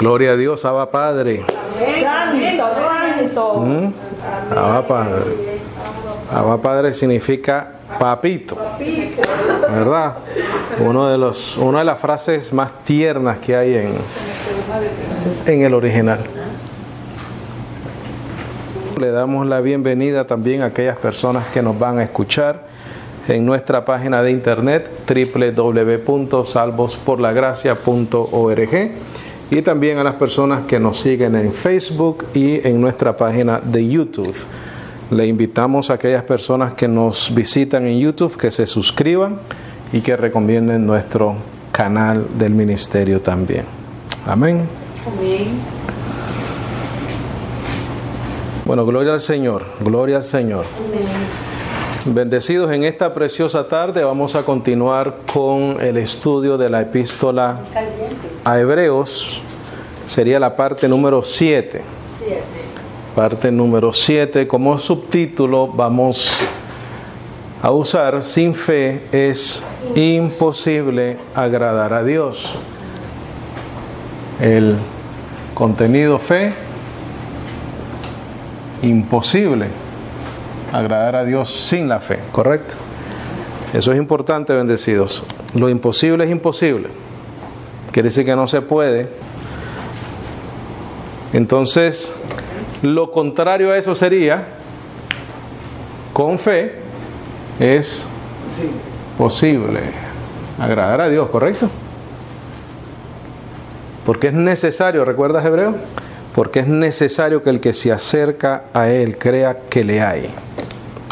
Gloria a Dios, Abba Padre. Santo, santo. Abba Padre. Abba Padre significa papito, ¿verdad? Una de las frases más tiernas que hay en el original. Le damos la bienvenida también a aquellas personas que nos van a escuchar en nuestra página de internet www.salvosporlagracia.org y también a las personas que nos siguen en Facebook y en nuestra página de YouTube. Le invitamos a aquellas personas que nos visitan en YouTube que se suscriban y que recomienden nuestro canal del ministerio también. Amén. Amén. Bueno, gloria al Señor, gloria al Señor. Amén. Bendecidos en esta preciosa tarde, vamos a continuar con el estudio de la epístola a Hebreos. Sería la parte número 7. Parte número 7. Como subtítulo vamos a usar: sin fe es imposible agradar a Dios. El contenido: fe, imposible agradar a Dios sin la fe, ¿correcto? Eso es importante, bendecidos. Lo imposible es imposible. Quiere decir que no se puede. Entonces, lo contrario a eso sería, con fe es posible agradar a Dios, ¿correcto? Porque es necesario, ¿recuerdas Hebreo? Porque es necesario que el que se acerca a Él crea que le hay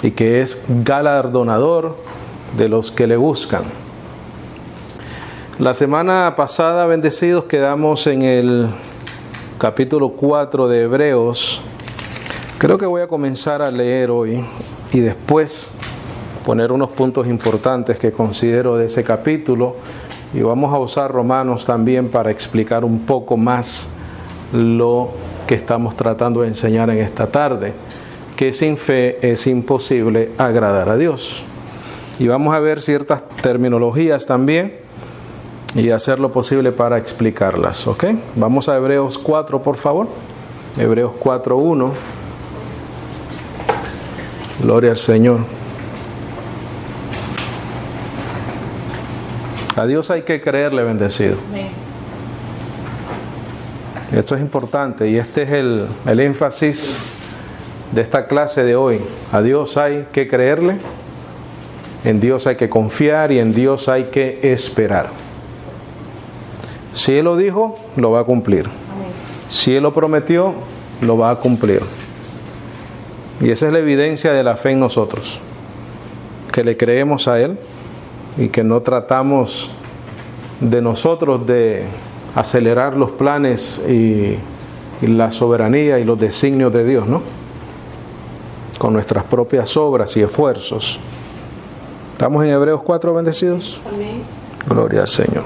y que es galardonador de los que le buscan. La semana pasada, bendecidos, quedamos en el capítulo 4 de Hebreos. Creo que voy a comenzar a leer hoy y después poner unos puntos importantes que considero de ese capítulo, y vamos a usar Romanos también para explicar un poco más lo que estamos tratando de enseñar en esta tarde, que sin fe es imposible agradar a Dios. Y vamos a ver ciertas terminologías también y hacer lo posible para explicarlas, ¿ok? Vamos a Hebreos 4, por favor. Hebreos 4:1. Gloria al Señor. A Dios hay que creerle, bendecido. Amén. Esto es importante y este es el énfasis de esta clase de hoy. A Dios hay que creerle, en Dios hay que confiar y en Dios hay que esperar. Si Él lo dijo, lo va a cumplir. Amén. Si Él lo prometió, lo va a cumplir. Y esa es la evidencia de la fe en nosotros, que le creemos a Él y que no tratamos de nosotros de acelerar los planes y la soberanía y los designios de Dios, ¿no? Con nuestras propias obras y esfuerzos. ¿Estamos en Hebreos 4, bendecidos? Amén. Gloria al Señor.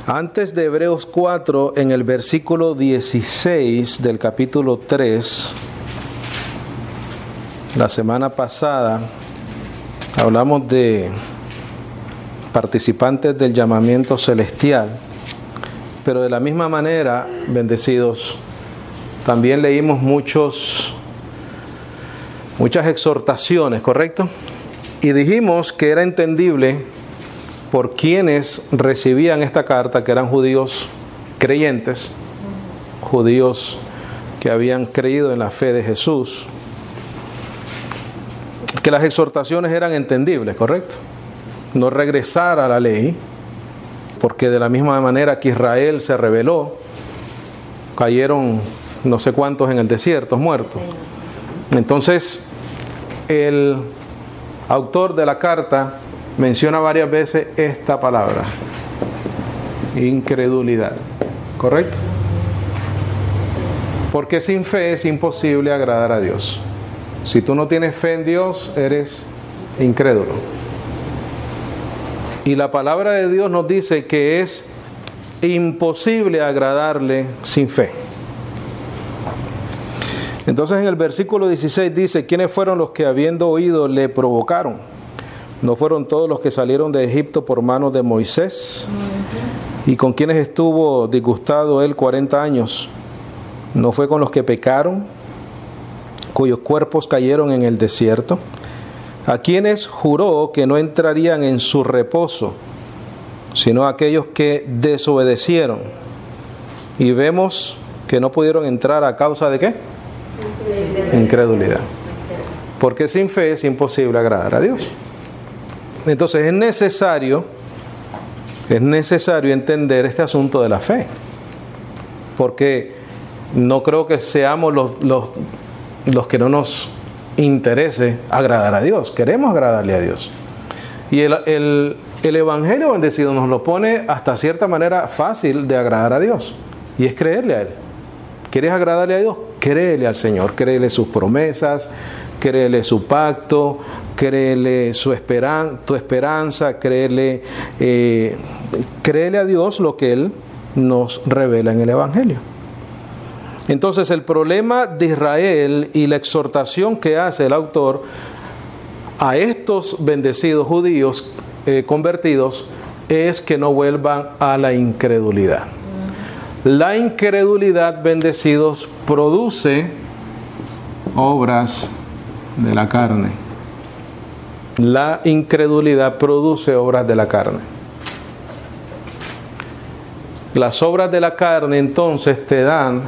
Antes de Hebreos 4, en el versículo 16 del capítulo 3, la semana pasada hablamos de participantes del llamamiento celestial, pero de la misma manera, bendecidos, también leímos muchas exhortaciones, ¿correcto? Y dijimos que era entendible por quienes recibían esta carta, que eran judíos creyentes, judíos que habían creído en la fe de Jesús, que las exhortaciones eran entendibles, ¿correcto? No regresar a la ley, porque de la misma manera que Israel se rebeló, cayeron no sé cuántos en el desierto, muertos. Entonces, el autor de la carta menciona varias veces esta palabra: incredulidad, ¿correcto? Porque sin fe es imposible agradar a Dios. Si tú no tienes fe en Dios, eres incrédulo. Y la palabra de Dios nos dice que es imposible agradarle sin fe. Entonces en el versículo 16 dice: ¿quiénes fueron los que habiendo oído le provocaron? ¿No fueron todos los que salieron de Egipto por manos de Moisés? ¿Y con quienes estuvo disgustado él 40 años? ¿No fue con los que pecaron, cuyos cuerpos cayeron en el desierto? ¿A quienes juró que no entrarían en su reposo, sino a aquellos que desobedecieron? Y vemos que no pudieron entrar a causa de ¿qué? Incredulidad. Porque sin fe es imposible agradar a Dios. Entonces es necesario entender este asunto de la fe. Porque no creo que seamos los que no nos interese agradar a Dios. Queremos agradarle a Dios. Y el Evangelio bendecido nos lo pone hasta cierta manera fácil de agradar a Dios. Y es creerle a Él. ¿Quieres agradarle a Dios? Créele al Señor. Créele sus promesas, créele su pacto, créele tu esperanza, créele a Dios lo que Él nos revela en el Evangelio. Entonces el problema de Israel y la exhortación que hace el autor a estos bendecidos judíos convertidos es que no vuelvan a la incredulidad. La incredulidad, bendecidos, produce obras de la carne. La incredulidad produce obras de la carne. Las obras de la carne entonces te dan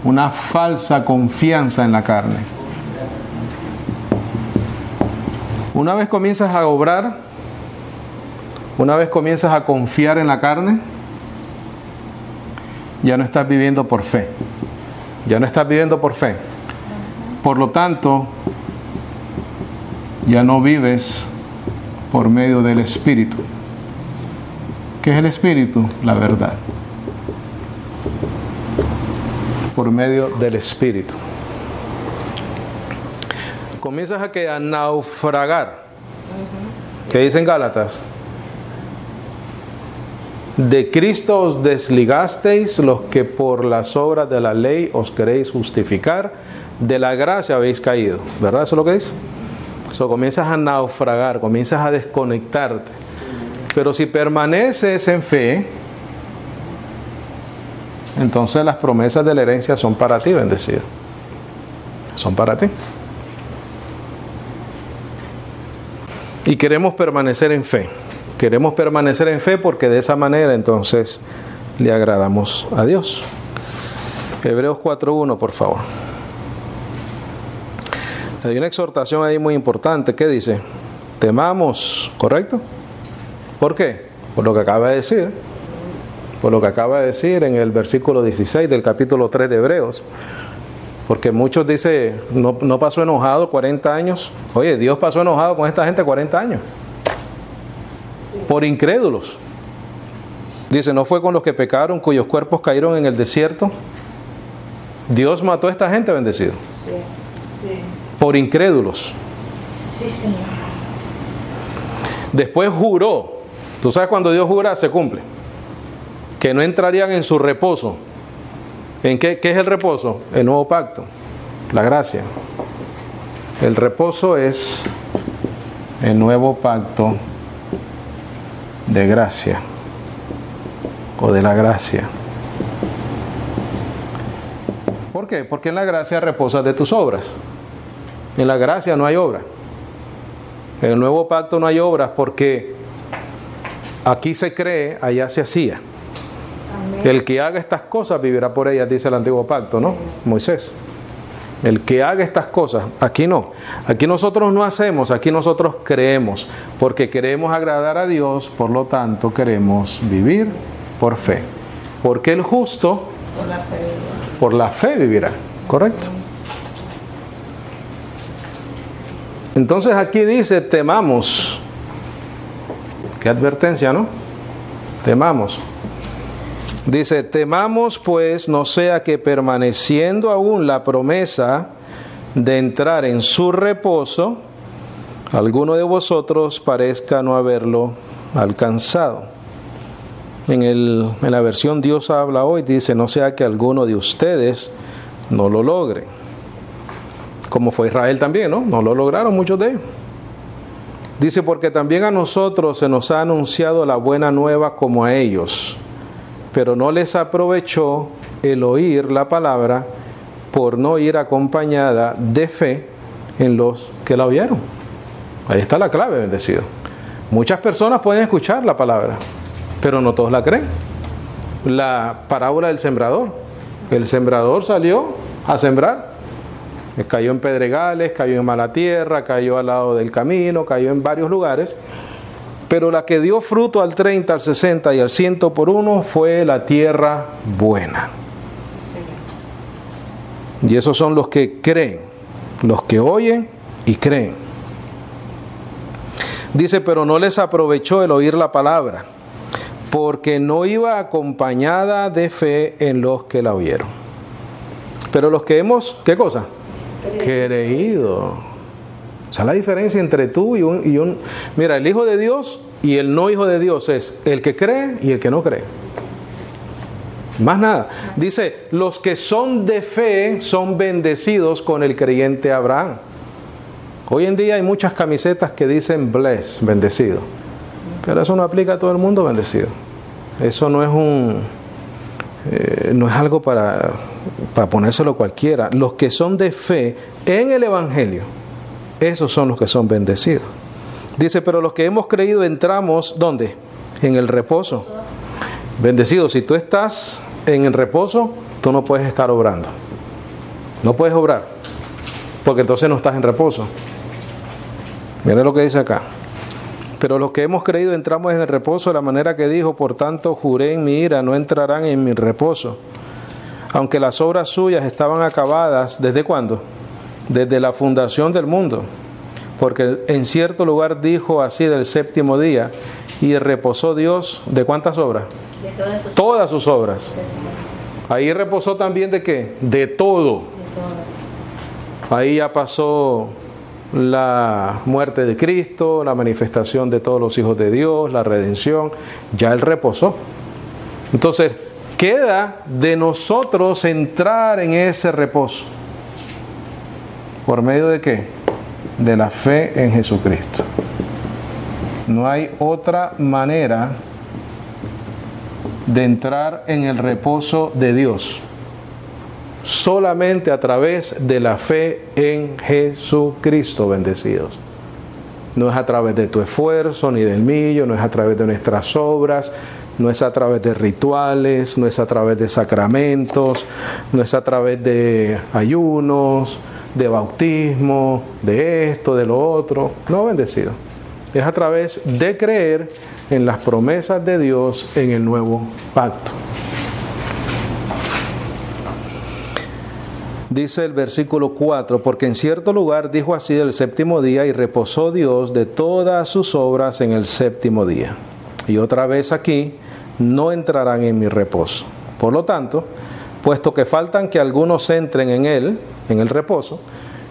una falsa confianza en la carne. Una vez comienzas a obrar, una vez comienzas a confiar en la carne, ya no estás viviendo por fe. Ya no estás viviendo por fe. Por lo tanto, ya no vives por medio del Espíritu. ¿Qué es el Espíritu? La verdad. Por medio del Espíritu. Comienzas a naufragar. ¿Qué dicen Gálatas? De Cristo os desligasteis los que por las obras de la ley os queréis justificar, de la gracia habéis caído. ¿Verdad? ¿Eso es lo que dice? Eso, comienzas a naufragar, comienzas a desconectarte. Pero si permaneces en fe, entonces las promesas de la herencia son para ti, bendecido. Son para ti. Y queremos permanecer en fe. Queremos permanecer en fe porque de esa manera entonces le agradamos a Dios. Hebreos 4:1, por favor. Hay una exhortación ahí muy importante. ¿Qué dice? Temamos, ¿correcto? ¿Por qué? Por lo que acaba de decir. Por lo que acaba de decir en el versículo 16 del capítulo 3 de Hebreos. Porque muchos dicen, no pasó enojado 40 años. Oye, Dios pasó enojado con esta gente 40 años. Por incrédulos. Dice, ¿no fue con los que pecaron, cuyos cuerpos cayeron en el desierto? Dios mató a esta gente, bendecido. Sí, sí. Por incrédulos. Sí, Señor. Después juró. Tú sabes, cuando Dios jura, se cumple. Que no entrarían en su reposo. ¿En qué es el reposo? El nuevo pacto. La gracia. El reposo es el nuevo pacto de gracia o de la gracia. ¿Por qué? Porque en la gracia reposas de tus obras. En la gracia no hay obra. En el nuevo pacto no hay obras porque aquí se cree, allá se hacía. Amén. El que haga estas cosas vivirá por ellas, dice el antiguo pacto, ¿no? Moisés. El que haga estas cosas, aquí no. Aquí nosotros no hacemos, aquí nosotros creemos. Porque queremos agradar a Dios, por lo tanto queremos vivir por fe. Porque el justo por la fe vivirá. ¿Correcto? Entonces aquí dice, temamos. Qué advertencia, ¿no? Temamos. Dice, temamos pues no sea que permaneciendo aún la promesa de entrar en su reposo, alguno de vosotros parezca no haberlo alcanzado. En la versión Dios habla hoy, dice, no sea que alguno de ustedes no lo logre. Como fue Israel también, ¿no? No lo lograron muchos de ellos. Dice, porque también a nosotros se nos ha anunciado la buena nueva como a ellos, pero no les aprovechó el oír la palabra por no ir acompañada de fe en los que la oyeron. Ahí está la clave, bendecido. Muchas personas pueden escuchar la palabra, pero no todos la creen. La parábola del sembrador. El sembrador salió a sembrar. Cayó en pedregales, cayó en mala tierra, cayó al lado del camino, cayó en varios lugares. Pero la que dio fruto al 30, al 60 y al 100 por uno fue la tierra buena. Y esos son los que creen, los que oyen y creen. Dice, pero no les aprovechó el oír la palabra, porque no iba acompañada de fe en los que la oyeron. Pero los que hemos, ¿qué cosa? Creído. O sea, la diferencia entre tú y un... Mira, el Hijo de Dios y el no Hijo de Dios es el que cree y el que no cree. Más nada. Dice, los que son de fe son bendecidos con el creyente Abraham. Hoy en día hay muchas camisetas que dicen bless, bendecido. Pero eso no aplica a todo el mundo, bendecido. Eso no es no es algo para ponérselo cualquiera. Los que son de fe en el Evangelio, esos son los que son bendecidos. Dice, pero los que hemos creído entramos, ¿dónde? En el reposo. Bendecido, si tú estás en el reposo, tú no puedes estar obrando. No puedes obrar, porque entonces no estás en reposo. Mira lo que dice acá. Pero los que hemos creído entramos en el reposo de la manera que dijo, por tanto juré en mi ira, no entrarán en mi reposo. Aunque las obras suyas estaban acabadas, ¿desde cuándo? Desde la fundación del mundo. Porque en cierto lugar dijo así del séptimo día, y reposó Dios, ¿de cuántas obras? De todas sus obras. Ahí reposó también ¿de qué? De todo. Ahí ya pasó la muerte de Cristo, la manifestación de todos los hijos de Dios, la redención, ya Él reposó. Entonces, queda de nosotros entrar en ese reposo. ¿Por medio de qué? De la fe en Jesucristo. No hay otra manera de entrar en el reposo de Dios. Solamente a través de la fe en Jesucristo, bendecidos. No es a través de tu esfuerzo ni del mío, no es a través de nuestras obras, no es a través de rituales, no es a través de sacramentos, no es a través de ayunos, de bautismo, de esto, de lo otro. No, bendecido. Es a través de creer en las promesas de Dios en el nuevo pacto. Dice el versículo 4, porque en cierto lugar dijo así el séptimo día, y reposó Dios de todas sus obras en el séptimo día. Y otra vez aquí, no entrarán en mi reposo. Por lo tanto, puesto que faltan que algunos entren en él, en el reposo,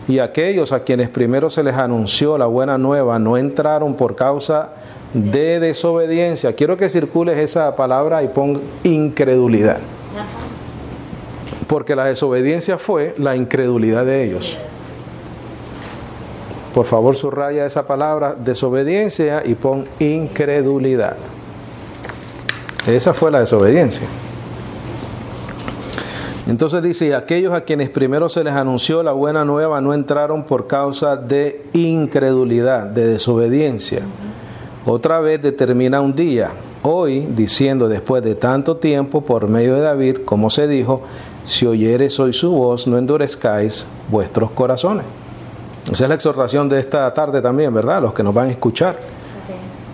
y aquellos a quienes primero se les anunció la buena nueva no entraron por causa de desobediencia. Quiero que circules esa palabra y pon incredulidad. Porque la desobediencia fue la incredulidad de ellos. Por favor, subraya esa palabra, desobediencia, y pon incredulidad. Esa fue la desobediencia. Entonces dice, y aquellos a quienes primero se les anunció la buena nueva no entraron por causa de incredulidad, de desobediencia. Otra vez determina un día, hoy, diciendo después de tanto tiempo por medio de David, como se dijo, si oyereis hoy su voz, no endurezcáis vuestros corazones. Esa es la exhortación de esta tarde también, ¿verdad? Los que nos van a escuchar.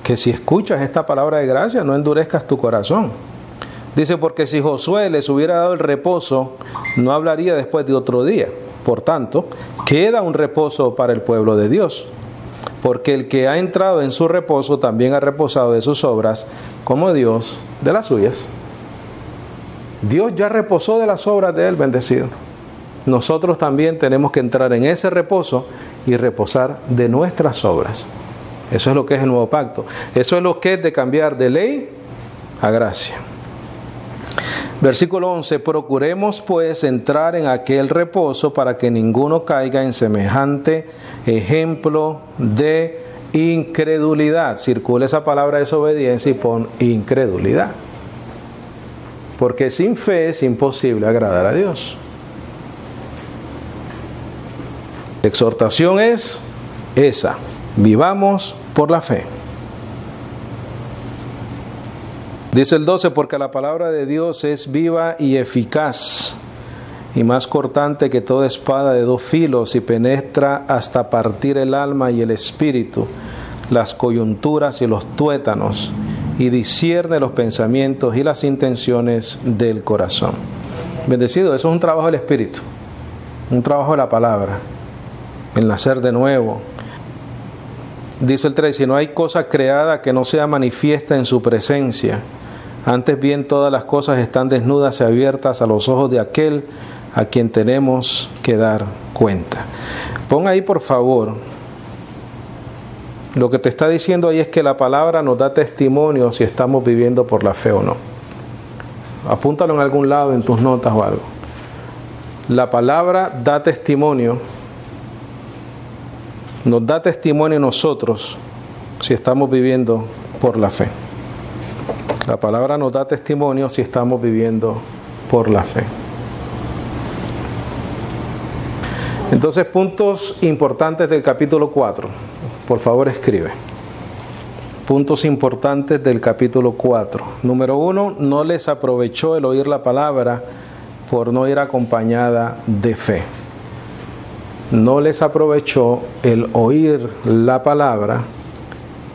Que si escuchas esta palabra de gracia, no endurezcas tu corazón. Dice, porque si Josué les hubiera dado el reposo, no hablaría después de otro día. Por tanto, queda un reposo para el pueblo de Dios. Porque el que ha entrado en su reposo también ha reposado de sus obras, como Dios de las suyas. Dios ya reposó de las obras de Él, bendecido. Nosotros también tenemos que entrar en ese reposo y reposar de nuestras obras. Eso es lo que es el nuevo pacto. Eso es lo que es de cambiar de ley a gracia. Versículo 11, procuremos pues entrar en aquel reposo para que ninguno caiga en semejante ejemplo de incredulidad. Circula esa palabra desobediencia y pon incredulidad. Porque sin fe es imposible agradar a Dios. La exhortación es esa: vivamos por la fe. Dice el 12, porque la palabra de Dios es viva y eficaz, y más cortante que toda espada de dos filos, y penetra hasta partir el alma y el espíritu, las coyunturas y los tuétanos, y discierne los pensamientos y las intenciones del corazón. Bendecido, eso es un trabajo del Espíritu, un trabajo de la palabra, el nacer de nuevo. Dice el 3, si no hay cosa creada que no sea manifiesta en su presencia, antes bien todas las cosas están desnudas y abiertas a los ojos de aquel a quien tenemos que dar cuenta. Pon ahí por favor, lo que te está diciendo ahí es que la palabra nos da testimonio si estamos viviendo por la fe o no. Apúntalo en algún lado en tus notas o algo. La palabra da testimonio, nos da testimonio nosotros si estamos viviendo por la fe. La palabra nos da testimonio si estamos viviendo por la fe. Entonces, puntos importantes del capítulo 4. Por favor, escribe. Puntos importantes del capítulo 4. Número 1, no les aprovechó el oír la palabra por no ir acompañada de fe. No les aprovechó el oír la palabra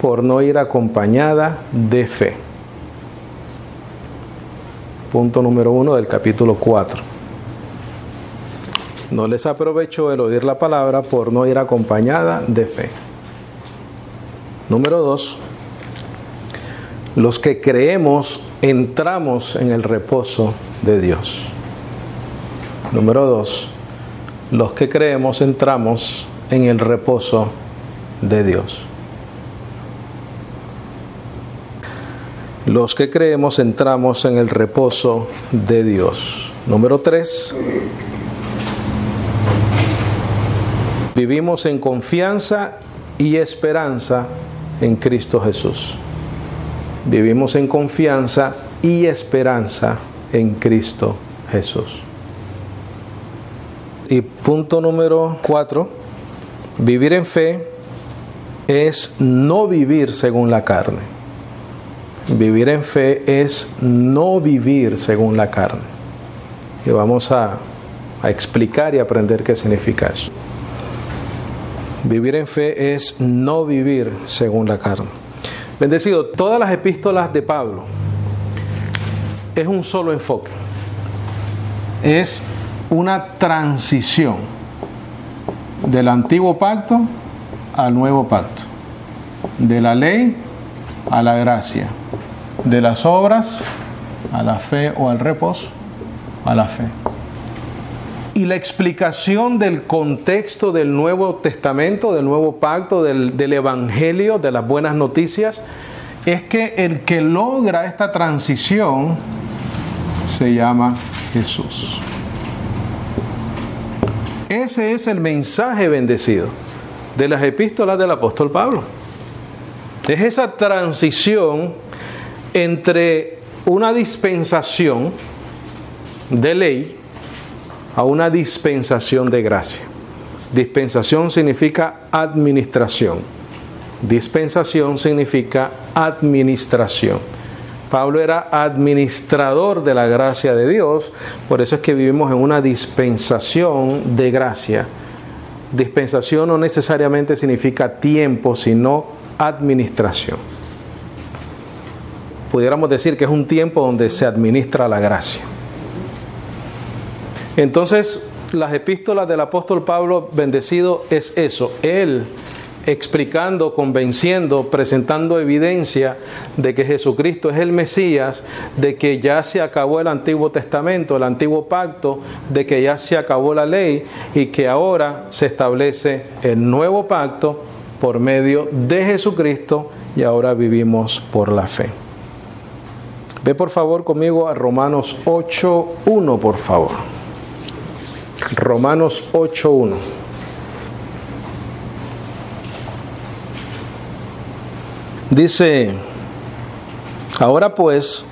por no ir acompañada de fe. Punto número 1 del capítulo 4. No les aprovechó el oír la palabra por no ir acompañada de fe. Número 2. Los que creemos entramos en el reposo de Dios. Número 2. Los que creemos entramos en el reposo de Dios. Los que creemos entramos en el reposo de Dios. Número 3. Vivimos en confianza y esperanza en Cristo Jesús. Vivimos en confianza y esperanza en Cristo Jesús. Y punto número 4. Vivir en fe es no vivir según la carne. Vivir en fe es no vivir según la carne. Y vamos a explicar y aprender qué significa eso. Vivir en fe es no vivir según la carne. Bendecido, todas las epístolas de Pablo es un solo enfoque. Es una transición del antiguo pacto al nuevo pacto, de la ley a la gracia, de las obras a la fe o al reposo, a la fe. Y la explicación del contexto del Nuevo Testamento, del Nuevo Pacto, del Evangelio, de las buenas noticias, es que el que logra esta transición se llama Jesús. Ese es el mensaje bendecido de las epístolas del apóstol Pablo. Es esa transición entre una dispensación de ley a una dispensación de gracia. Dispensación significa administración. Dispensación significa administración. Pablo era administrador de la gracia de Dios, por eso es que vivimos en una dispensación de gracia. Dispensación no necesariamente significa tiempo, sino administración. Pudiéramos decir que es un tiempo donde se administra la gracia. Entonces, las epístolas del apóstol Pablo, bendecido, es eso. Él explicando, convenciendo, presentando evidencia de que Jesucristo es el Mesías, de que ya se acabó el Antiguo Testamento, el Antiguo Pacto, de que ya se acabó la ley y que ahora se establece el nuevo pacto por medio de Jesucristo y ahora vivimos por la fe. Ve por favor conmigo a Romanos 8:1, por favor. Romanos 8:1. Dice, ahora pues,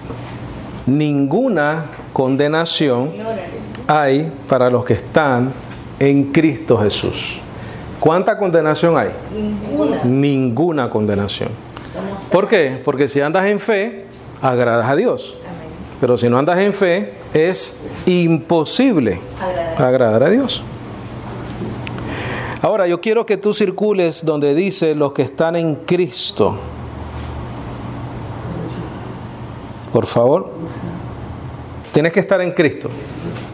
ninguna condenación hay para los que están en Cristo Jesús. ¿Cuánta condenación hay? Ninguna condenación. ¿Por qué? Porque si andas en fe, agradas a Dios. Pero si no andas en fe, es imposible agradar a Dios. Ahora, yo quiero que tú circules donde dice los que están en Cristo. Por favor. Tienes que estar en Cristo.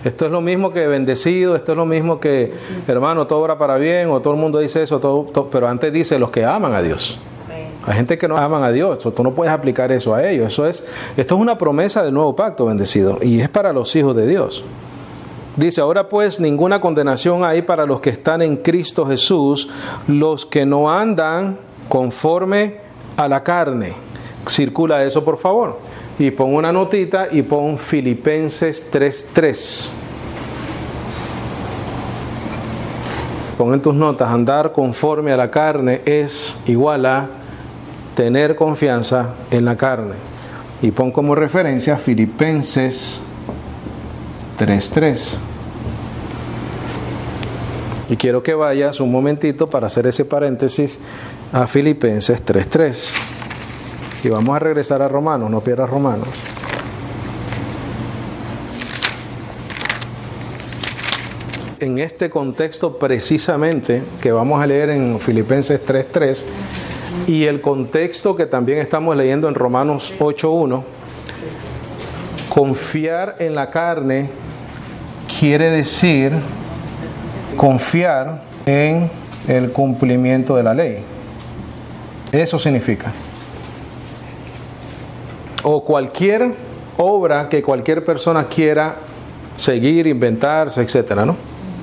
Esto es lo mismo que bendecido, esto es lo mismo que, hermano, todo obra para bien, o todo el mundo dice eso, todo, pero antes dice los que aman a Dios. Hay gente que no aman a Dios, tú no puedes aplicar eso a ellos. Esto es una promesa del nuevo pacto, bendecido, y es para los hijos de Dios. Dice, ahora pues ninguna condenación hay para los que están en Cristo Jesús, los que no andan conforme a la carne. Circula eso, por favor. Y pon una notita y pon Filipenses 3:3. Pon en tus notas, andar conforme a la carne es igual a tener confianza en la carne. Y pon como referencia Filipenses 3:3. Y quiero que vayas un momentito para hacer ese paréntesis a Filipenses 3:3. Y vamos a regresar a Romanos, no pierdas Romanos. En este contexto precisamente que vamos a leer en Filipenses 3:3 y el contexto que también estamos leyendo en Romanos 8:1, confiar en la carne quiere decir confiar en el cumplimiento de la ley. Eso significa. O cualquier obra que cualquier persona quiera seguir, inventarse, etcétera, ¿no?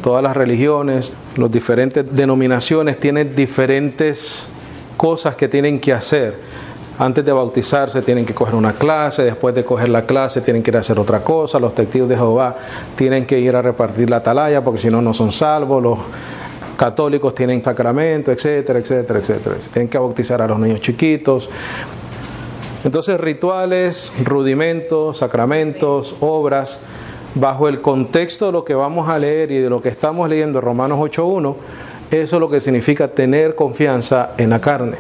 Todas las religiones, las diferentes denominaciones tienen diferentes cosas que tienen que hacer. Antes de bautizarse tienen que coger una clase, después de coger la clase tienen que ir a hacer otra cosa. Los testigos de Jehová tienen que ir a repartir la atalaya porque si no, no son salvos. Los católicos tienen sacramento, etcétera, etcétera, etcétera. Tienen que bautizar a los niños chiquitos. Entonces, rituales, rudimentos, sacramentos, obras, bajo el contexto de lo que vamos a leer y de lo que estamos leyendo en Romanos 8:1, eso es lo que significa tener confianza en la carne,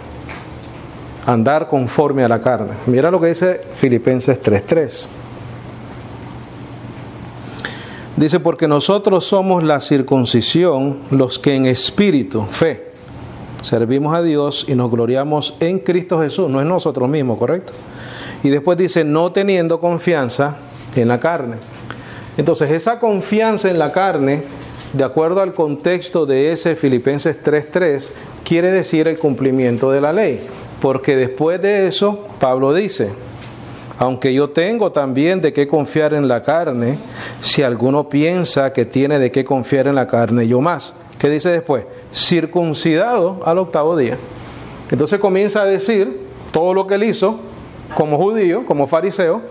andar conforme a la carne. Mira lo que dice Filipenses 3:3. Dice, porque nosotros somos la circuncisión, los que en espíritu, fe, servimos a Dios y nos gloriamos en Cristo Jesús, no en nosotros mismos, ¿correcto? Y después dice, no teniendo confianza en la carne. Entonces, esa confianza en la carne, de acuerdo al contexto de ese Filipenses 3:3, quiere decir el cumplimiento de la ley. Porque después de eso, Pablo dice, aunque yo tengo también de qué confiar en la carne, si alguno piensa que tiene de qué confiar en la carne, yo más. ¿Qué dice después? Circuncidado al 8º día. Entonces comienza a decir todo lo que él hizo como judío, como fariseo,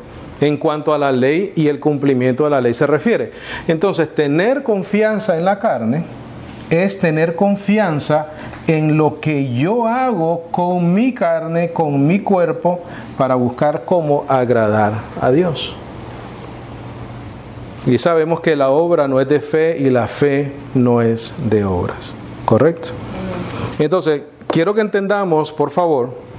en cuanto a la ley y el cumplimiento de la ley se refiere. Entonces, tener confianza en la carne es tener confianza en lo que yo hago con mi carne, con mi cuerpo, para buscar cómo agradar a Dios. Y sabemos que la obra no es de fe y la fe no es de obras. ¿Correcto? Entonces, quiero que entendamos, por favor,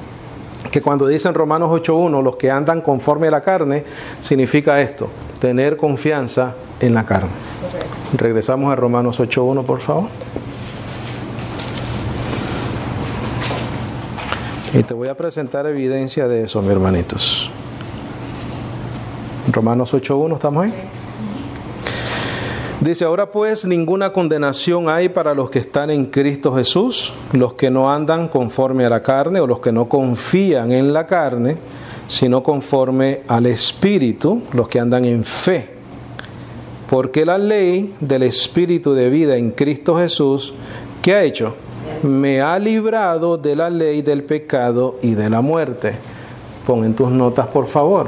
que cuando dicen Romanos 8:1, los que andan conforme a la carne, significa esto, tener confianza en la carne. Regresamos a Romanos 8:1, por favor. Y te voy a presentar evidencia de eso, mis hermanitos. Romanos 8:1, ¿estamos ahí? Dice, ahora pues ninguna condenación hay para los que están en Cristo Jesús, los que no andan conforme a la carne o los que no confían en la carne, sino conforme al Espíritu, los que andan en fe. Porque la ley del Espíritu de vida en Cristo Jesús, ¿qué ha hecho? Me ha librado de la ley del pecado y de la muerte. Pon en tus notas, por favor.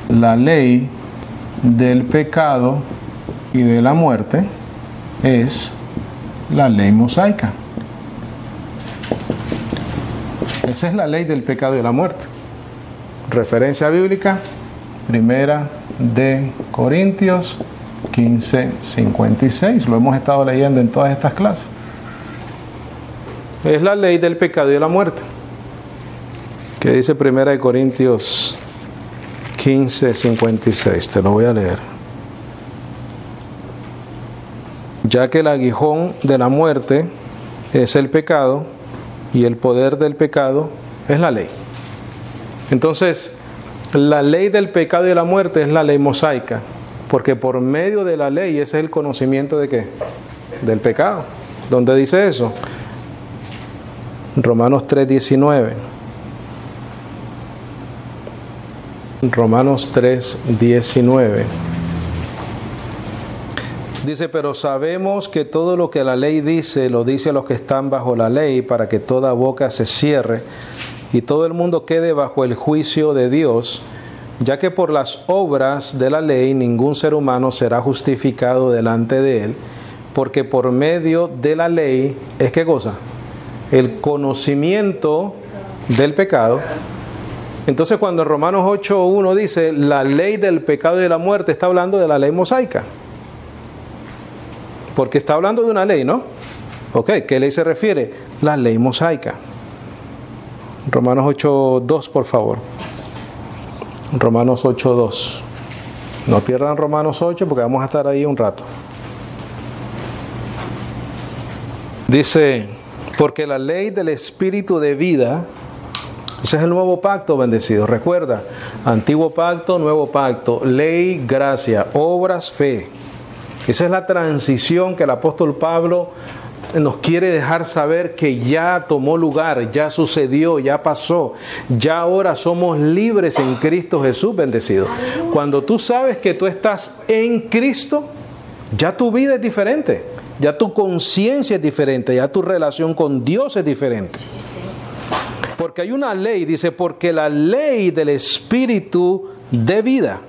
La ley del pecado y de la muerte es la ley mosaica. Esa es la ley del pecado y de la muerte. Referencia bíblica, 1 Corintios 15:56. Lo hemos estado leyendo en todas estas clases. Es la ley del pecado y de la muerte. ¿Qué dice 1 Corintios 15:56? Te lo voy a leer. Ya que el aguijón de la muerte es el pecado y el poder del pecado es la ley. Entonces, la ley del pecado y de la muerte es la ley mosaica, porque por medio de la ley ese es el conocimiento de ¿qué? Del pecado. ¿Dónde dice eso? Romanos 3:19. Romanos 3:19. Dice, pero sabemos que todo lo que la ley dice, lo dice a los que están bajo la ley, para que toda boca se cierre y todo el mundo quede bajo el juicio de Dios, ya que por las obras de la ley ningún ser humano será justificado delante de él, porque por medio de la ley es ¿qué cosa? El conocimiento del pecado. Entonces cuando en Romanos 8:1 dice la ley del pecado y de la muerte, está hablando de la ley mosaica. Porque está hablando de una ley, ¿no? Ok, ¿qué ley se refiere? La ley mosaica. Romanos 8:2, por favor. Romanos 8:2. No pierdan Romanos 8 porque vamos a estar ahí un rato. Dice, porque la ley del Espíritu de vida, ese es el nuevo pacto, bendecido. Recuerda, antiguo pacto, nuevo pacto, ley, gracia, obras, fe. Esa es la transición que el apóstol Pablo nos quiere dejar saber que ya tomó lugar, ya sucedió, ya pasó. Ya ahora somos libres en Cristo Jesús, bendecido. Cuando tú sabes que tú estás en Cristo, ya tu vida es diferente, ya tu conciencia es diferente, ya tu relación con Dios es diferente. Porque hay una ley, dice, porque la ley del Espíritu de vida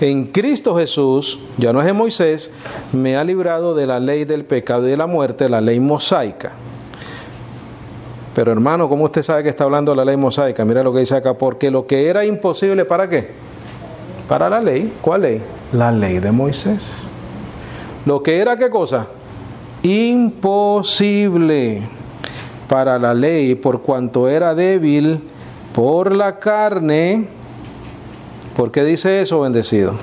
en Cristo Jesús, ya no es en Moisés, me ha librado de la ley del pecado y de la muerte, la ley mosaica. Pero hermano, ¿cómo usted sabe que está hablando de la ley mosaica? Mira lo que dice acá, porque lo que era imposible, ¿para qué? Para la ley. ¿Cuál ley? La ley de Moisés. Lo que era, ¿qué cosa? Imposible para la ley, por cuanto era débil por la carne. ¿Por qué dice eso, bendecido?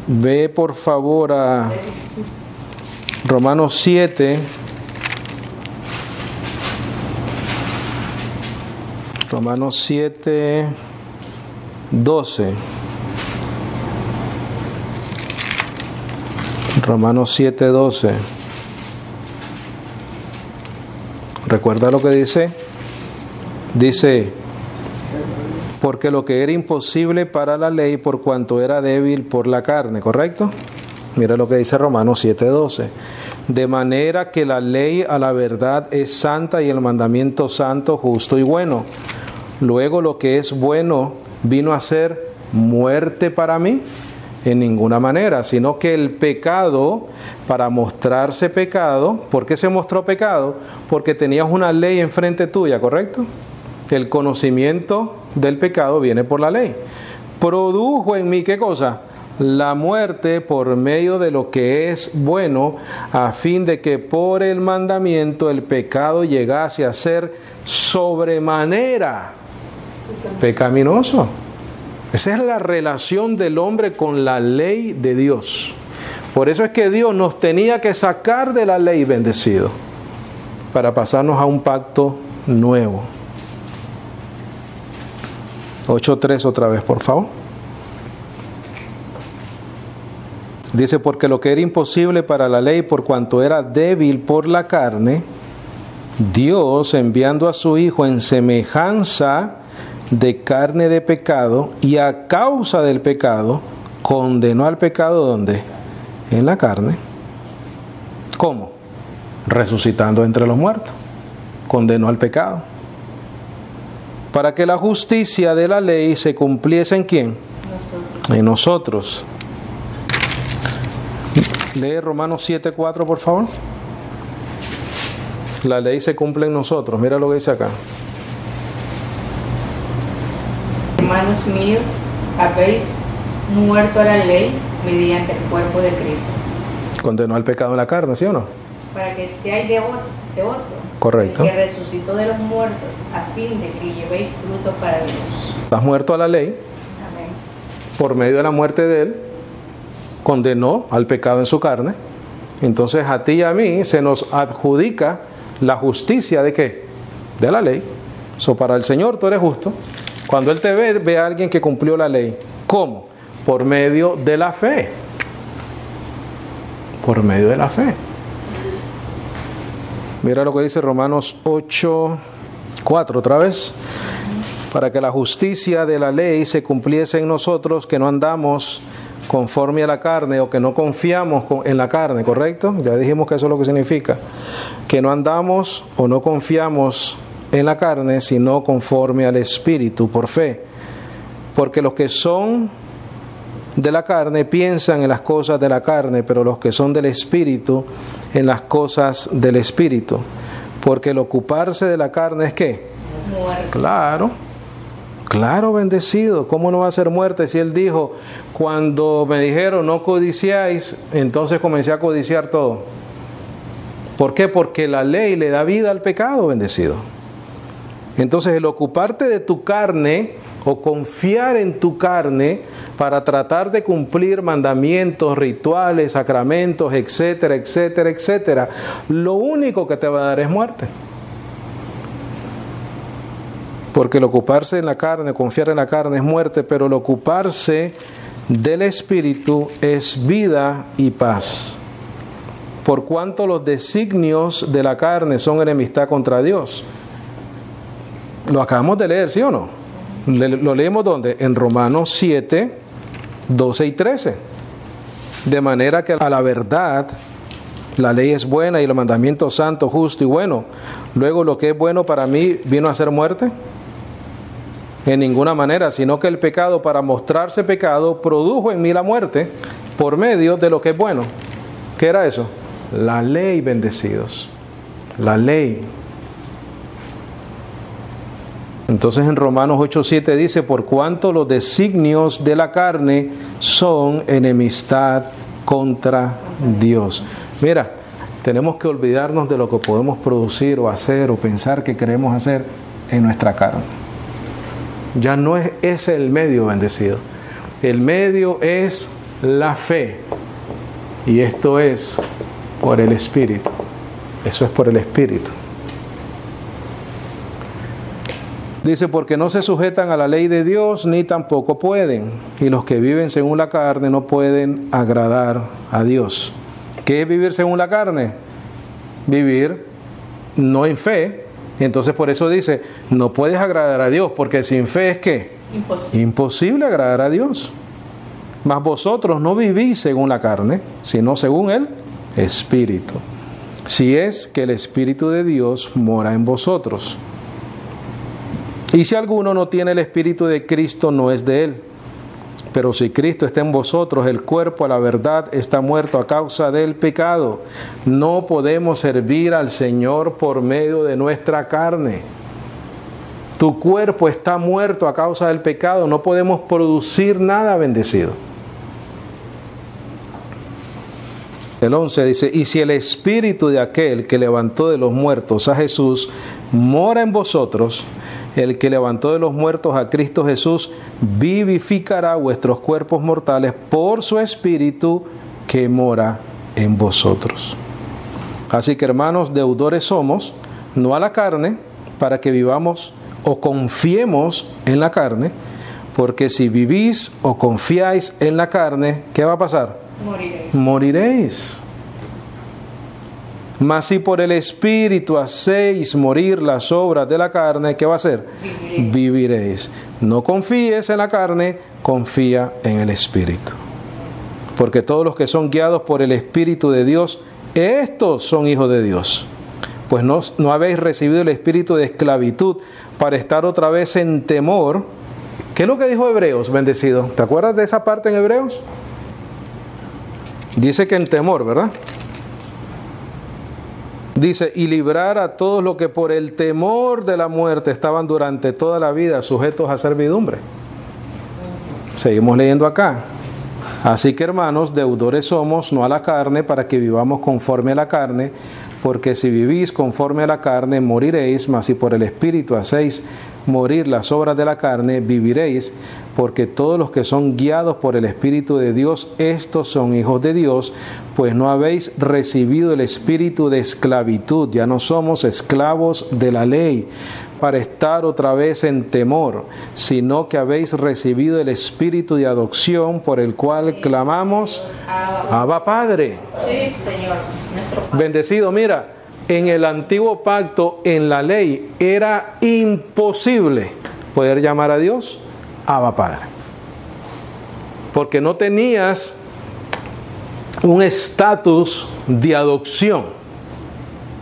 Ve por favor a Romanos 7. Romanos 7, 12. Romanos 7, 12. ¿Recuerda lo que dice? Dice, porque lo que era imposible para la ley, por cuanto era débil por la carne, ¿correcto? Mira lo que dice Romanos 7:12. De manera que la ley a la verdad es santa y el mandamiento santo, justo y bueno. Luego lo que es bueno vino a ser muerte para mí, en ninguna manera, sino que el pecado, para mostrarse pecado. ¿Por qué se mostró pecado? Porque tenías una ley enfrente tuya, ¿correcto? El conocimiento del pecado viene por la ley. Produjo en mí, ¿qué cosa? La muerte por medio de lo que es bueno, a fin de que por el mandamiento el pecado llegase a ser sobremanera pecaminoso. Esa es la relación del hombre con la ley de Dios. Por eso es que Dios nos tenía que sacar de la ley, bendecido, para pasarnos a un pacto nuevo. 8:3 otra vez, por favor. Dice, porque lo que era imposible para la ley, por cuanto era débil por la carne, Dios, enviando a su Hijo en semejanza de carne de pecado, y a causa del pecado, condenó al pecado, ¿dónde? En la carne. ¿Cómo? Resucitando entre los muertos. Condenó al pecado. Para que la justicia de la ley se cumpliese ¿en quién? En nosotros. Lee Romanos 7:4, por favor. La ley se cumple en nosotros. Mira lo que dice acá. hermanos míos, habéis muerto a la ley mediante el cuerpo de Cristo, Condenó al pecado en la carne, ¿sí o no? para que seáis de otro, Correcto. el que resucitó de los muertos, a fin de que llevéis fruto para Dios. Estás muerto a la ley, Amén. por medio de la muerte de él, condenó al pecado en su carne. Entonces a ti y a mí se nos adjudica la justicia ¿de qué? De la ley. So, para el Señor tú eres justo. Cuando Él te ve a alguien que cumplió la ley. ¿Cómo? Por medio de la fe. Por medio de la fe. Mira lo que dice Romanos 8:4 otra vez. Para que la justicia de la ley se cumpliese en nosotros, que no andamos conforme a la carne o que no confiamos en la carne, ¿correcto? Ya dijimos que eso es lo que significa. Que no andamos o no confiamos en la carne, sino conforme al Espíritu, por fe. Porque los que son de la carne piensan en las cosas de la carne, pero los que son del Espíritu en las cosas del Espíritu. Porque el ocuparse de la carne es ¿qué? Muerto. Claro, bendecido. ¿Cómo no va a ser muerte si Él dijo, cuando me dijeron no codiciáis, entonces comencé a codiciar todo? ¿Por qué? Porque la ley le da vida al pecado, bendecido. Entonces el ocuparte de tu carne o confiar en tu carne para tratar de cumplir mandamientos, rituales, sacramentos, etcétera, etcétera, etcétera, lo único que te va a dar es muerte. Porque el ocuparse en la carne, confiar en la carne es muerte, pero el ocuparse del Espíritu es vida y paz. Por cuanto los designios de la carne son enemistad contra Dios. Lo acabamos de leer, ¿sí o no? ¿Lo leemos dónde? En Romanos 7, 12 y 13. De manera que a la verdad, la ley es buena y los mandamientos santos, justo y bueno. Luego lo que es bueno para mí vino a ser muerte. En ninguna manera, sino que el pecado, para mostrarse pecado, produjo en mí la muerte por medio de lo que es bueno. ¿Qué era eso? La ley, bendecidos. La ley. Entonces en Romanos 8:7 dice, por cuanto los designios de la carne son enemistad contra Dios. Mira, tenemos que olvidarnos de lo que podemos producir o hacer o pensar que queremos hacer en nuestra carne. Ya no es ese el medio, bendecido. El medio es la fe. Y esto es por el Espíritu. Eso es por el Espíritu. Dice, porque no se sujetan a la ley de Dios, ni tampoco pueden. Y los que viven según la carne no pueden agradar a Dios. ¿Qué es vivir según la carne? Vivir no en fe. Entonces por eso dice, no puedes agradar a Dios, porque sin fe es ¿qué? Imposible agradar a Dios. Mas vosotros no vivís según la carne, sino según el Espíritu. Si es que el Espíritu de Dios mora en vosotros. Y si alguno no tiene el Espíritu de Cristo, no es de él. Pero si Cristo está en vosotros, el cuerpo a la verdad está muerto a causa del pecado. No podemos servir al Señor por medio de nuestra carne. Tu cuerpo está muerto a causa del pecado. No podemos producir nada, bendecido. El 11 dice, y si el Espíritu de aquel que levantó de los muertos a Jesús mora en vosotros, el que levantó de los muertos a Cristo Jesús vivificará vuestros cuerpos mortales por su Espíritu que mora en vosotros. Así que, hermanos, deudores somos, no a la carne, para que vivamos o confiemos en la carne, porque si vivís o confiáis en la carne, ¿qué va a pasar? Moriréis. Mas si por el Espíritu hacéis morir las obras de la carne, ¿qué va a hacer? Viviréis. No confíes en la carne, confía en el Espíritu. Porque todos los que son guiados por el Espíritu de Dios, estos son hijos de Dios. Pues no habéis recibido el espíritu de esclavitud para estar otra vez en temor. ¿Qué es lo que dijo Hebreos, bendecido? ¿Te acuerdas de esa parte en Hebreos? Dice que en temor, ¿verdad? Dice, y librar a todos los que por el temor de la muerte estaban durante toda la vida sujetos a servidumbre. Seguimos leyendo acá. Así que, hermanos, deudores somos, no a la carne, para que vivamos conforme a la carne, porque si vivís conforme a la carne, moriréis, mas si por el Espíritu hacéis morir las obras de la carne, viviréis, porque todos los que son guiados por el Espíritu de Dios, estos son hijos de Dios, pues no habéis recibido el espíritu de esclavitud, ya no somos esclavos de la ley, para estar otra vez en temor, sino que habéis recibido el espíritu de adopción, por el cual clamamos, Abba Padre. Sí, Señor, nuestro Padre. Bendecido, mira, en el antiguo pacto, en la ley, era imposible poder llamar a Dios Abba Padre, porque no tenías un estatus de adopción,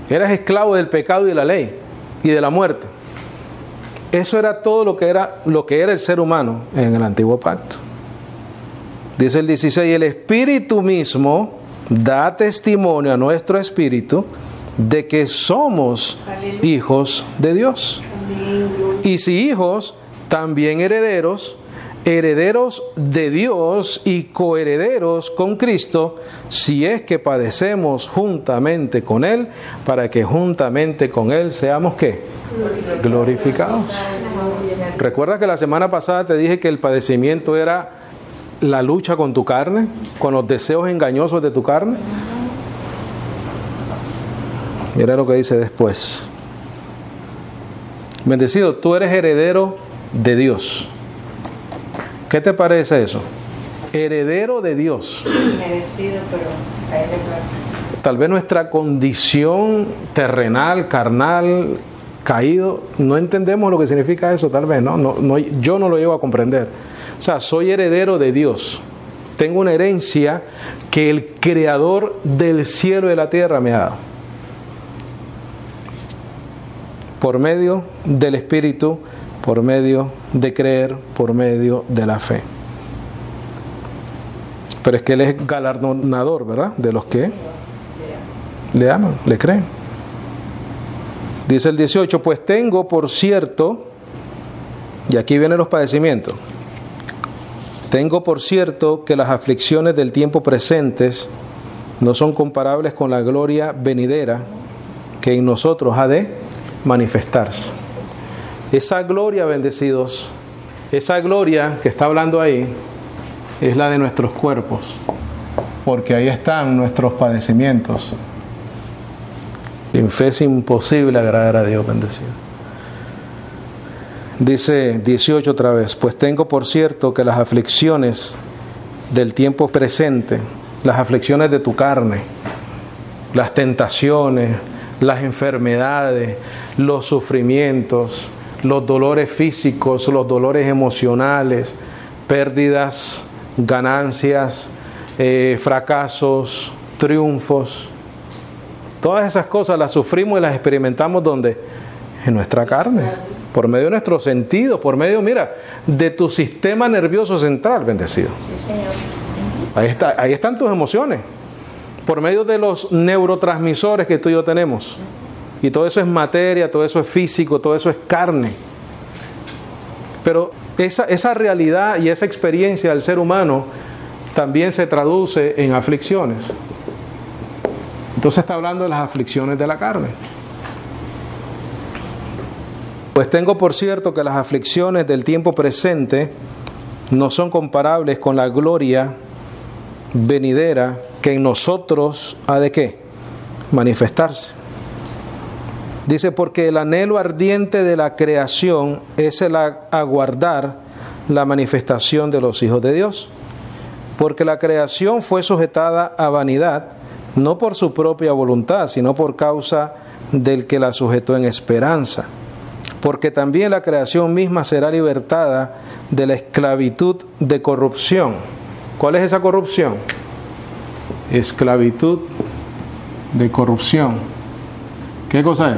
eras esclavo del pecado y de la ley y de la muerte. Eso era todo lo que era el ser humano en el antiguo pacto. Dice el 16, el Espíritu mismo da testimonio a nuestro espíritu de que somos hijos de Dios. Y si hijos, también herederos, herederos de Dios y coherederos con Cristo, si es que padecemos juntamente con Él, para que juntamente con Él seamos ¿qué? Glorificados. Recuerda que la semana pasada te dije que el padecimiento era la lucha con tu carne, con los deseos engañosos de tu carne. Mira lo que dice después. Bendecido, tú eres heredero de Dios. ¿Qué te parece eso? Heredero de Dios. Merecido, pero hay declaración. Tal vez nuestra condición terrenal, carnal, caído, no entendemos lo que significa eso, tal vez, no, yo no lo llego a comprender. O sea, soy heredero de Dios. Tengo una herencia que el Creador del cielo y de la tierra me ha dado. Por medio del Espíritu, por medio de creer, por medio de la fe. Pero es que Él es galardonador, ¿verdad? De los que le aman, le creen. Dice el 18, pues tengo por cierto, y aquí vienen los padecimientos, tengo por cierto que las aflicciones del tiempo presentes no son comparables con la gloria venidera que en nosotros ha de manifestarse. Esa gloria, bendecidos, esa gloria que está hablando ahí es la de nuestros cuerpos, porque ahí están nuestros padecimientos. Sin fe es imposible agradar a Dios, bendecido. Dice 18 otra vez, pues tengo por cierto que las aflicciones del tiempo presente, las aflicciones de tu carne, las tentaciones, las enfermedades, los sufrimientos, los dolores físicos, los dolores emocionales, pérdidas, ganancias, fracasos, triunfos. Todas esas cosas las sufrimos y las experimentamos ¿dónde? En nuestra carne, por medio de nuestros sentidos, por medio, mira, de tu sistema nervioso central, bendecido. Sí, Señor. Ahí están tus emociones, por medio de los neurotransmisores que tú y yo tenemos. Y todo eso es materia, todo eso es físico, todo eso es carne. Pero esa realidad y esa experiencia del ser humano también se traduce en aflicciones. Entonces está hablando de las aflicciones de la carne. Pues tengo por cierto que las aflicciones del tiempo presente no son comparables con la gloria venidera que en nosotros ha de ¿qué? Manifestarse. Dice, porque el anhelo ardiente de la creación es el aguardar la manifestación de los hijos de Dios. Porque la creación fue sujetada a vanidad, no por su propia voluntad, sino por causa del que la sujetó en esperanza. Porque también la creación misma será libertada de la esclavitud de corrupción. ¿Cuál es esa corrupción? Esclavitud de corrupción. ¿Qué cosa es?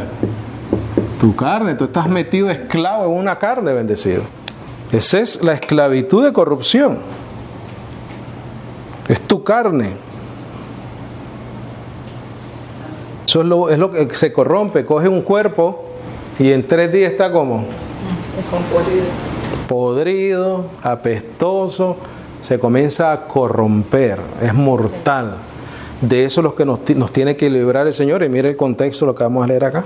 Tu carne. Tú estás metido esclavo en una carne, bendecido. Esa es la esclavitud de corrupción. Es tu carne. Eso es lo que se corrompe. Coge un cuerpo y en 3 días está como podrido, apestoso, se comienza a corromper, es mortal. De eso es lo que nos tiene que librar el Señor. Y mire el contexto, lo que vamos a leer acá.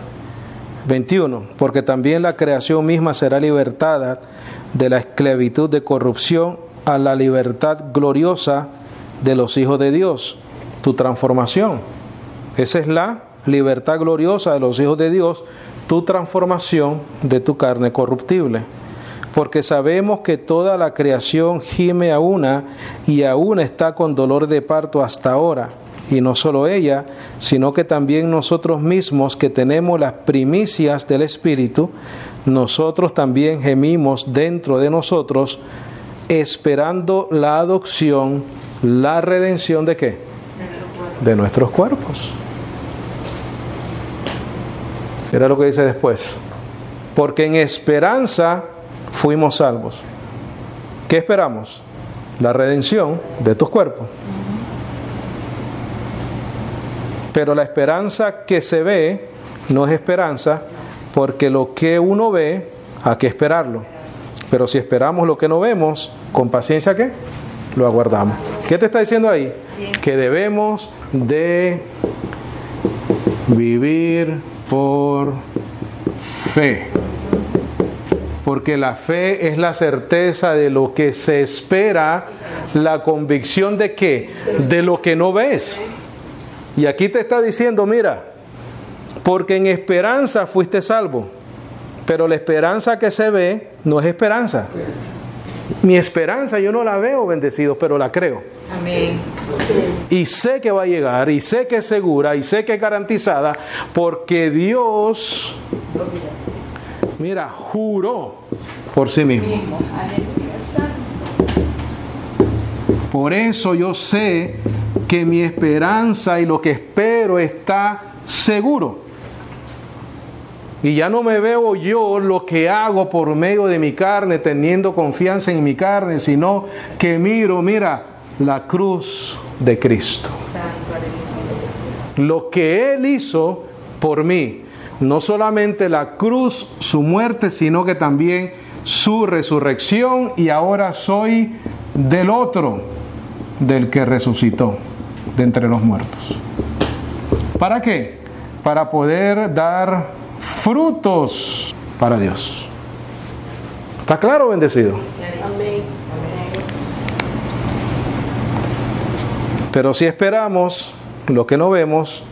21. Porque también la creación misma será libertada de la esclavitud de corrupción a la libertad gloriosa de los hijos de Dios. Tu transformación. Esa es la libertad gloriosa de los hijos de Dios, tu transformación de tu carne corruptible. Porque sabemos que toda la creación gime a una y aún está con dolor de parto hasta ahora. Y no solo ella, sino que también nosotros mismos que tenemos las primicias del Espíritu, nosotros también gemimos dentro de nosotros, esperando la adopción, la redención ¿de qué? De nuestros cuerpos. Mira lo que dice después. Porque en esperanza fuimos salvos. ¿Qué esperamos? La redención de tus cuerpos. Pero la esperanza que se ve no es esperanza, porque lo que uno ve hay que esperarlo. Pero si esperamos lo que no vemos, con paciencia ¿qué? Lo aguardamos. ¿Qué te está diciendo ahí? Que debemos de vivir por fe. Porque la fe es la certeza de lo que se espera, la convicción de ¿qué? De lo que no ves. Y aquí te está diciendo, mira, porque en esperanza fuiste salvo, pero la esperanza que se ve no es esperanza. Mi esperanza yo no la veo, bendecidos, pero la creo. Amén. Y sé que va a llegar, y sé que es segura, y sé que es garantizada, porque Dios, mira, juró por sí mismo. Por eso yo sé que mi esperanza y lo que espero está seguro. Y ya no me veo yo lo que hago por medio de mi carne, teniendo confianza en mi carne, sino que mira, la cruz de Cristo. Lo que Él hizo por mí. No solamente la cruz, su muerte, sino que también su resurrección. Y ahora soy del otro, del que resucitó de entre los muertos. ¿Para qué? Para poder dar frutos para Dios. ¿Está claro, bendecido? Amén. Pero si esperamos lo que no vemos,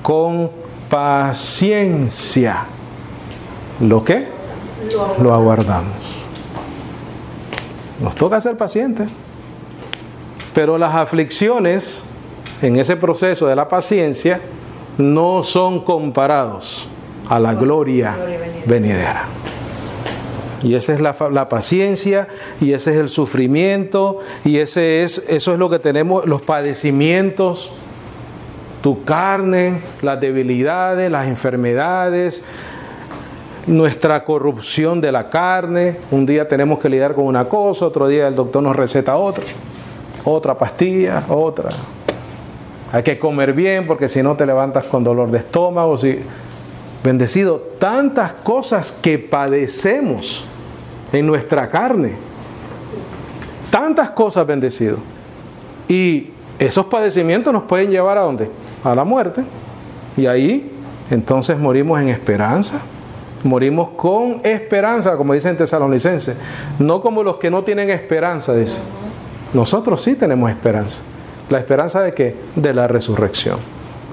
con paciencia, ¿lo qué? Lo aguardamos. Nos toca ser pacientes. Pero las aflicciones en ese proceso de la paciencia no son comparados a la gloria venidera. Y esa es la paciencia, y ese es el sufrimiento, y eso es lo que tenemos, los padecimientos, tu carne, las debilidades, las enfermedades, nuestra corrupción de la carne. Un día tenemos que lidiar con una cosa, otro día el doctor nos receta otra pastilla, otra. Hay que comer bien porque si no te levantas con dolor de estómago. Bendecido, tantas cosas que padecemos en nuestra carne. Tantas cosas, bendecido. Y esos padecimientos nos pueden llevar ¿a dónde? A la muerte. Y ahí entonces morimos en esperanza. Morimos con esperanza, como dicen Tesalonicenses. No como los que no tienen esperanza, dice. Nosotros sí tenemos esperanza. ¿La esperanza de qué? De la resurrección.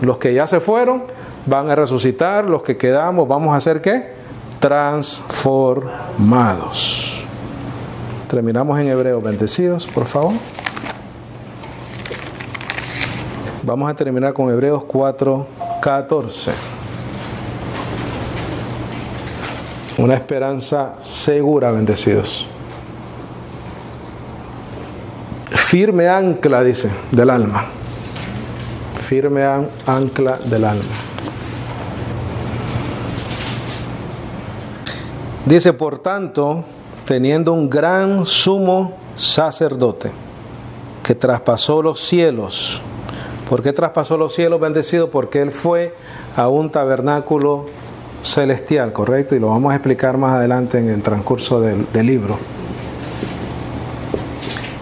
Los que ya se fueron van a resucitar, los que quedamos vamos a ser ¿qué? Transformados. Terminamos en Hebreos, bendecidos, por favor. Vamos a terminar con Hebreos 4:14. Una esperanza segura, bendecidos. Firme ancla, dice, del alma. Firme ancla del alma. Dice, por tanto, teniendo un gran sumo sacerdote que traspasó los cielos. ¿Por qué traspasó los cielos, bendecido? Porque Él fue a un tabernáculo celestial, ¿correcto? Y lo vamos a explicar más adelante en el transcurso del libro.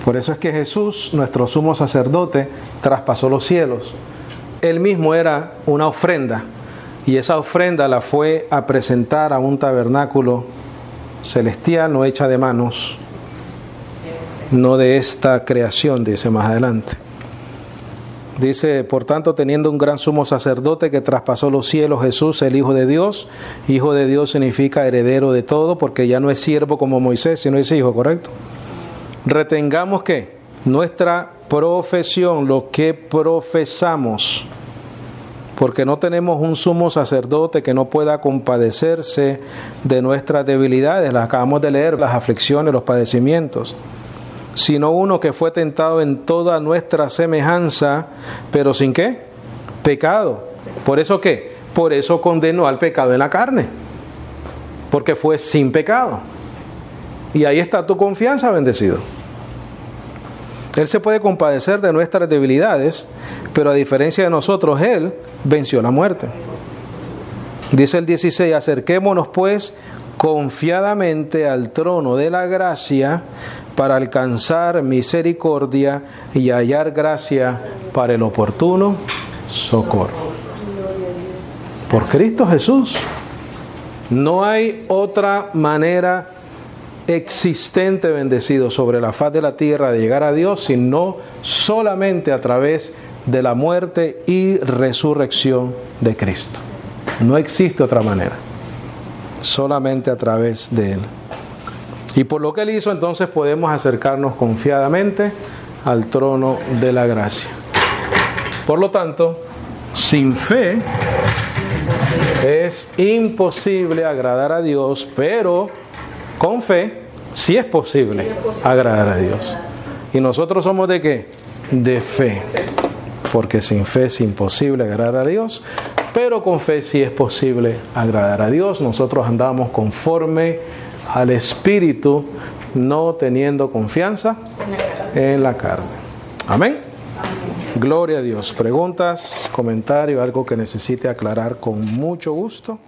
Por eso es que Jesús, nuestro sumo sacerdote, traspasó los cielos. Él mismo era una ofrenda, y esa ofrenda la fue a presentar a un tabernáculo celestial, no hecha de manos, no de esta creación, dice más adelante. Dice, por tanto, teniendo un gran sumo sacerdote que traspasó los cielos, Jesús, el Hijo de Dios. Hijo de Dios significa heredero de todo, porque ya no es siervo como Moisés, sino es hijo, ¿correcto? Retengamos que nuestra profesión, lo que profesamos, porque no tenemos un sumo sacerdote que no pueda compadecerse de nuestras debilidades, las acabamos de leer, las aflicciones, los padecimientos, sino uno que fue tentado en toda nuestra semejanza, pero sin ¿qué? Pecado. ¿Por eso qué? Por eso condenó al pecado en la carne, porque fue sin pecado. Y ahí está tu confianza, bendecido. Él se puede compadecer de nuestras debilidades, pero a diferencia de nosotros, Él venció la muerte. Dice el 16, acerquémonos pues confiadamente al trono de la gracia para alcanzar misericordia y hallar gracia para el oportuno socorro. Por Cristo Jesús. No hay otra manera existente, bendecido, sobre la faz de la tierra de llegar a Dios, sino solamente a través de la muerte y resurrección de Cristo. No existe otra manera, solamente a través de Él. Y por lo que Él hizo, entonces podemos acercarnos confiadamente al trono de la gracia. Por lo tanto, sin fe es imposible agradar a Dios, pero con fe sí es posible agradar a Dios. ¿Y nosotros somos de qué? De fe. Porque sin fe es imposible agradar a Dios, pero con fe sí es posible agradar a Dios. Nosotros andamos conforme al Espíritu, no teniendo confianza en la carne. Amén. Gloria a Dios. ¿Preguntas, comentarios, algo que necesite aclarar con mucho gusto?